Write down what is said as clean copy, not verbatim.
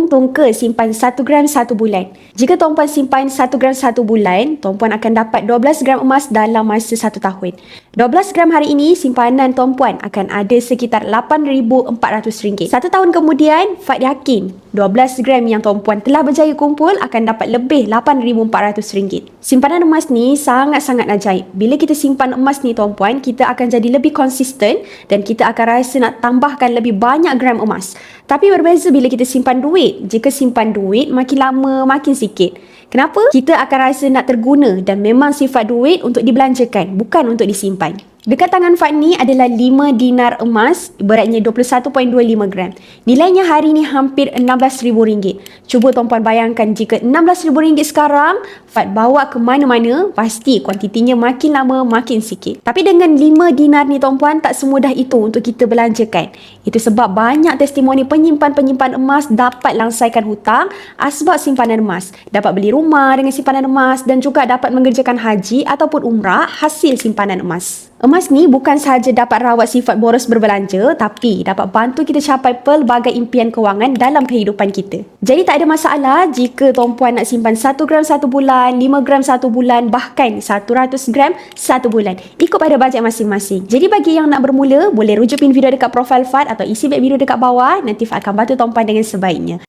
beruntung ke simpan 1 gram 1 bulan? Jika Tuan Puan simpan 1 gram 1 bulan, Tuan Puan akan dapat 12 gram emas dalam masa 1 tahun. 12 gram hari ini, simpanan Tuan Puan akan ada sekitar RM8,400. 1 tahun kemudian, Fad yakin 12 gram yang Tuan Puan telah berjaya kumpul akan dapat lebih RM8,400. Simpanan emas ni sangat-sangat ajaib. Bila kita simpan emas ni Tuan Puan, kita akan jadi lebih konsisten dan kita akan rasa nak tambahkan lebih banyak gram emas. Tapi berbeza bila kita simpan duit. Jika simpan duit, makin lama makin sikit. Kenapa? Kita akan rasa nak terguna dan memang sifat duit untuk dibelanjakan, bukan untuk disimpan. Dekat tangan Fad ni adalah 5 dinar emas, beratnya 21.25 gram. Nilainya hari ni hampir RM16,000. Cuba Tuan Puan bayangkan jika RM16,000 sekarang, Fad bawa ke mana-mana, pasti kuantitinya makin lama makin sikit. Tapi dengan 5 dinar ni Tuan Puan, tak semudah itu untuk kita belanjakan. Itu sebab banyak testimoni penyimpan-penyimpan emas dapat langsaikan hutang sebab simpanan emas. Dapat beli rumah dengan simpanan emas dan juga dapat mengerjakan haji ataupun umrah hasil simpanan emas. Emas ni bukan sahaja dapat rawat sifat boros berbelanja, tapi dapat bantu kita capai pelbagai impian kewangan dalam kehidupan kita. Jadi tak ada masalah jika Tuan Puan nak simpan 1 gram 1 bulan, 5 gram 1 bulan, bahkan 100 gram 1 bulan. Ikut pada bajet masing-masing. Jadi bagi yang nak bermula, boleh rujuk pin video dekat profil Fad atau isi beg biru dekat bawah. Nanti Fad akan bantu Tuan Puan dengan sebaiknya.